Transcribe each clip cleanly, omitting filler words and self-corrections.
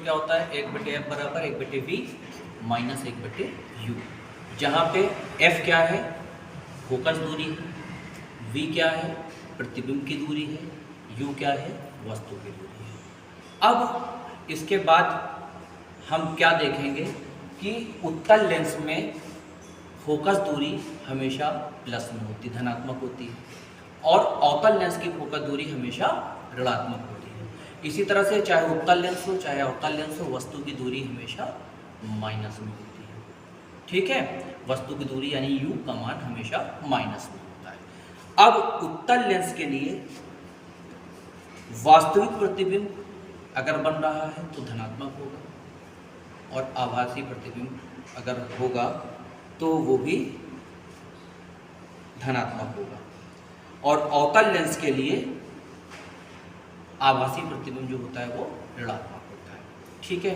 क्या होता है, 1/f बराबर 1/v माइनस 1/u, जहाँ पे f क्या है, फोकस दूरी है, v क्या है, प्रतिबिंब की दूरी है, u क्या है, वस्तु की दूरी है। अब इसके बाद हम क्या देखेंगे कि उत्तल लेंस में फोकस दूरी हमेशा प्लस में होती, धनात्मक होती है, और अवतल लेंस की फोकस दूरी हमेशा ऋणात्मक होती है। इसी तरह से चाहे उत्तल लेंस हो चाहे अवतल लेंस हो, वस्तु की दूरी हमेशा माइनस में होती है। ठीक है, वस्तु की दूरी यानी u का मान हमेशा माइनस में होता है। अब उत्तल लेंस के लिए वास्तविक प्रतिबिंब अगर बन रहा है तो धनात्मक होगा, और आभासी प्रतिबिंब अगर होगा तो वो भी धनात्मक होगा, और अवतल लेंस के लिए आभासी प्रतिबिंब जो होता है वो ऋणात्मक होता है। ठीक है,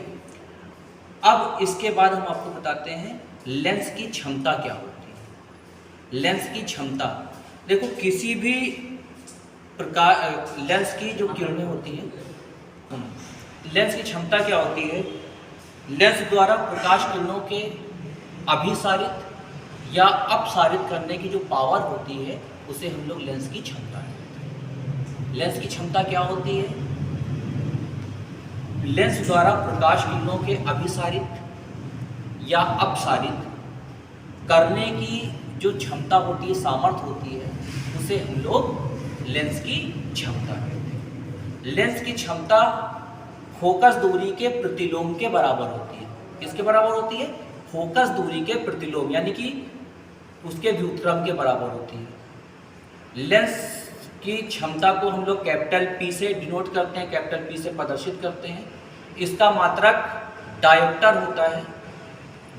अब इसके बाद हम आपको बताते हैं लेंस की क्षमता क्या होती है। लेंस की क्षमता, देखो किसी भी प्रकार लेंस की जो किरणें होती हैं, लेंस की क्षमता क्या होती है, लेंस द्वारा प्रकाश किरणों के अभिसारित या अपसारित करने की जो पावर होती है उसे हम लोग लेंस की क्षमता कहते हैं। लेंस की क्षमता क्या होती है, लेंस द्वारा प्रकाश किरणों के अभिसारित या अपसारित करने की जो क्षमता होती है, सामर्थ्य होती है, उसे हम लोग लेंस की क्षमता कहते हैं। लेंस की क्षमता फोकस दूरी के प्रतिलोम के बराबर होती है। किसके बराबर होती है, फोकस दूरी के प्रतिलोम यानी कि उसके व्युत्क्रम के बराबर होती है। लेंस की क्षमता को हम लोग कैपिटल P से डिनोट करते हैं, कैपिटल P से प्रदर्शित करते हैं। इसका मात्रक डायोप्टर होता है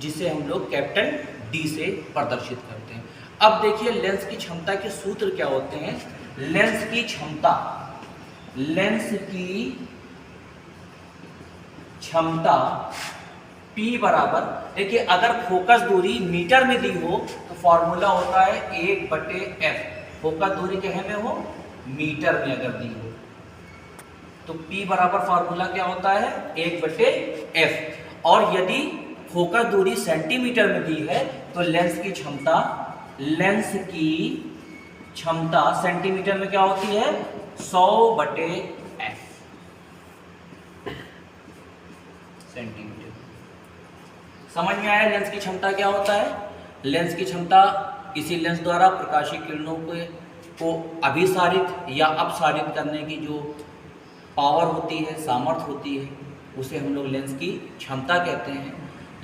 जिसे हम लोग कैपिटल D से प्रदर्शित करते हैं। अब देखिए लेंस की क्षमता के सूत्र क्या होते हैं। लेंस की क्षमता, लेंस की क्षमता P बराबर, देखिए अगर फोकस दूरी मीटर में दी हो तो फॉर्मूला होता है 1/f। फोकस दूरी कहे में हो, मीटर में अगर दी हो तो P बराबर फॉर्मूला क्या होता है 1/f। और यदि फोकस दूरी सेंटीमीटर में दी है तो लेंस की क्षमता सेंटीमीटर में क्या होती है 100/f सेंटीमीटर। समझ में आया लेंस की क्षमता क्या होता है। लेंस की क्षमता किसी लेंस द्वारा प्रकाशीय किरणों को अभिसारित या अपसारित करने की जो पावर होती है, सामर्थ्य होती है, उसे हम लोग लेंस की क्षमता कहते हैं।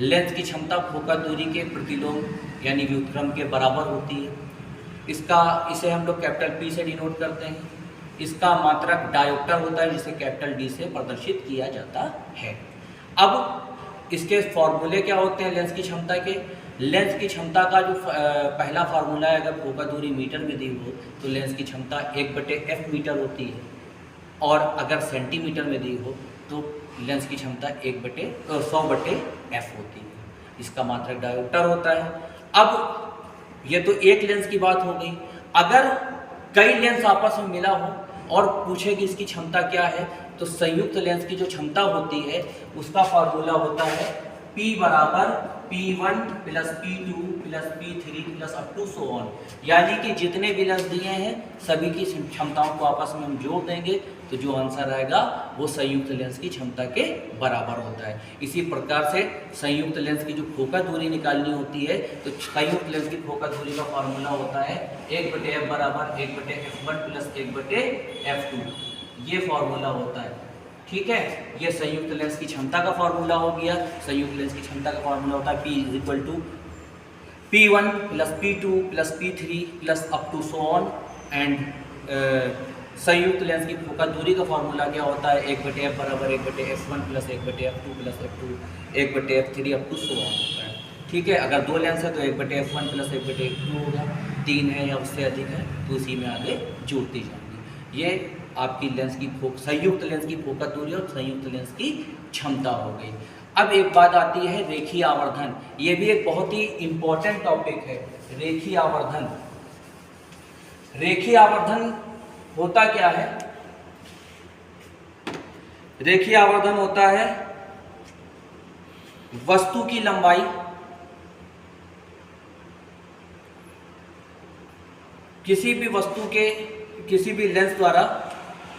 लेंस की क्षमता फोकस दूरी के प्रतिलोम यानी व्युत्क्रम के बराबर होती है। इसे हम लोग कैपिटल P से डिनोट करते हैं। इसका मात्रक डायोप्टर होता है जिसे कैपिटल D से प्रदर्शित किया जाता है। अब इसके फॉर्मूले क्या होते हैं लेंस की क्षमता के। लेंस की क्षमता का जो पहला फार्मूला है, अगर फोकस दूरी मीटर में दी हो तो लेंस की क्षमता 1/f मीटर होती है, और अगर सेंटीमीटर में दी हो तो लेंस की क्षमता 100/f होती है। इसका मात्रक डायोप्टर होता है। अब ये तो एक लेंस की बात हो गई। अगर कई लेंस आपस में मिला हो और पूछे कि इसकी क्षमता क्या है, तो संयुक्त लेंस की जो क्षमता होती है उसका फॉर्मूला होता है P बराबर P1 plus P2 plus P3 plus up to so on. यानी कि जितने भी लेंस दिए हैं सभी की क्षमताओं को आपस में हम जोड़ देंगे तो जो आंसर आएगा वो संयुक्त लेंस की क्षमता के बराबर होता है। इसी प्रकार से संयुक्त लेंस की जो फोकस दूरी निकालनी होती है तो संयुक्त लेंस की फोकस दूरी का फॉर्मूला होता है 1/f बराबर 1/f1 प्लस 1/f2। ये फॉर्मूला होता है। ठीक है, ये संयुक्त लेंस की क्षमता का फॉर्मूला हो गया। संयुक्त लेंस की क्षमता का फॉर्मूला होता है P = P1 plus P2 plus P3 plus up to so on. And संयुक्त लेंस की फोकस दूरी का फॉर्मूला क्या होता है 1/f बराबर 1/f1 plus 1/f2 plus 1/f3 up to so on होता है। ठीक है, अगर दो लेंस है तो 1/f1 प्लस 1/f2 होगा, 3 है या उससे अधिक है तो उसी में आगे जोड़ती जाएंगी। ये आपकी लेंस की संयुक्त लेंस की फोकस दूरी और संयुक्त लेंस की क्षमता हो गई। अब एक बात आती है रेखीय आवर्धन। ये भी एक बहुत ही इंपॉर्टेंट टॉपिक है, रेखीय आवर्धन। रेखीय आवर्धन होता क्या है। रेखीय आवर्धन होता है वस्तु की लंबाई किसी भी लेंस द्वारा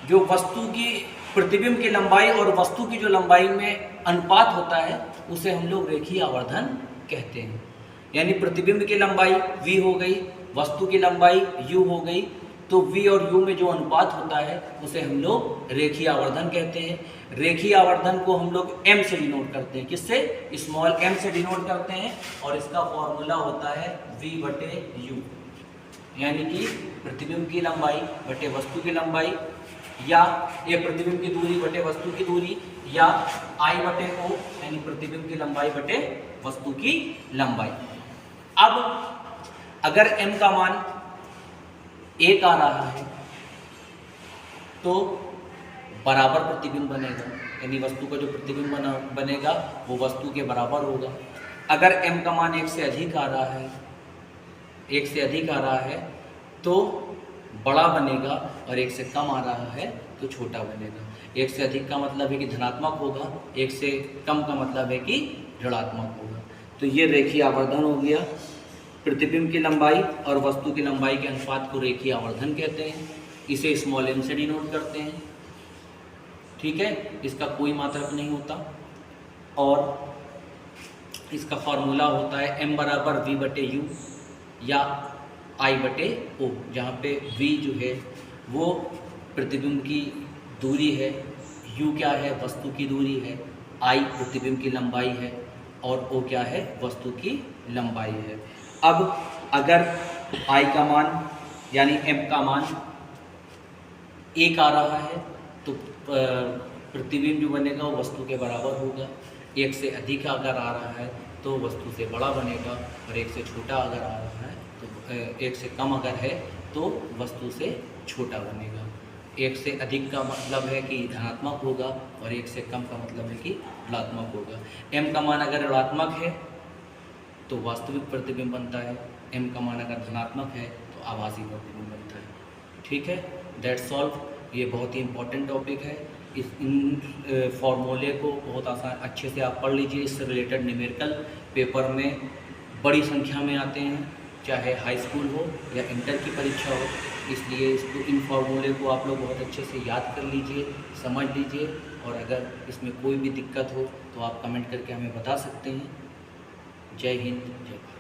जो वस्तु की प्रतिबिंब की लंबाई और वस्तु की जो लंबाई में अनुपात होता है उसे हम लोग रेखीय आवर्धन कहते हैं। यानी प्रतिबिंब की लंबाई v हो गई, वस्तु की लंबाई u हो गई, तो v और u में जो अनुपात होता है उसे हम लोग रेखीय आवर्धन कहते हैं। रेखीय आवर्धन को हम लोग m से डिनोट करते हैं। किससे? स्मॉल m से डिनोट करते हैं और इसका फॉर्मूला होता है v/u, यानी कि प्रतिबिंब की लंबाई बटे वस्तु की लंबाई, या ये प्रतिबिंब की दूरी बटे वस्तु की दूरी, या I/O यानी प्रतिबिंब की लंबाई बटे वस्तु की लंबाई। अब अगर m का मान 1 आ रहा है तो बराबर प्रतिबिंब बनेगा, यानी वस्तु का जो प्रतिबिंब बनेगा वो वस्तु के बराबर होगा। अगर m का मान 1 से अधिक आ रहा है तो बड़ा बनेगा, और 1 से कम आ रहा है तो छोटा बनेगा। 1 से अधिक का मतलब है कि धनात्मक होगा, 1 से कम का मतलब है कि ऋणात्मक होगा। तो ये रेखीय आवर्धन हो गया। प्रतिबिंब की लंबाई और वस्तु की लंबाई के अनुपात को रेखीय आवर्धन कहते हैं। इसे स्मॉल m से डिनोट करते हैं। ठीक है, इसका कोई मात्रक नहीं होता, और इसका फॉर्मूला होता है m बराबर v/u या I/O, जहाँ पे v जो है वो प्रतिबिंब की दूरी है, u क्या है? वस्तु की दूरी है, I प्रतिबिंब की लंबाई है, और O क्या है? वस्तु की लंबाई है। अब अगर I का मान यानी m का मान 1 आ रहा है तो प्रतिबिंब जो बनेगा वो वस्तु के बराबर होगा। 1 से अधिक अगर आ रहा है तो वस्तु से बड़ा बनेगा, और 1 से छोटा अगर आ रहा है तो 1 से कम अगर है तो वस्तु से छोटा बनेगा। 1 से अधिक का मतलब है कि धनात्मक होगा, और 1 से कम का मतलब है कि ऋणात्मक होगा। m का मान अगर ऋणात्मक है तो वास्तविक प्रतिबिंब बनता है, m का मान अगर धनात्मक है तो आभासी प्रतिबिंब बनता है। ठीक है, दैट्स ऑल। ये बहुत ही इम्पोर्टेंट टॉपिक है। इन फॉर्मूले को बहुत आसान अच्छे से आप पढ़ लीजिए। इससे रिलेटेड न्यूमेरिकल पेपर में बड़ी संख्या में आते हैं, चाहे हाई स्कूल हो या इंटर की परीक्षा हो, इसलिए इन फॉर्मूले को आप लोग बहुत अच्छे से याद कर लीजिए, समझ लीजिए, और अगर इसमें कोई भी दिक्कत हो तो आप कमेंट करके हमें बता सकते हैं। जय हिंद, जय भारत।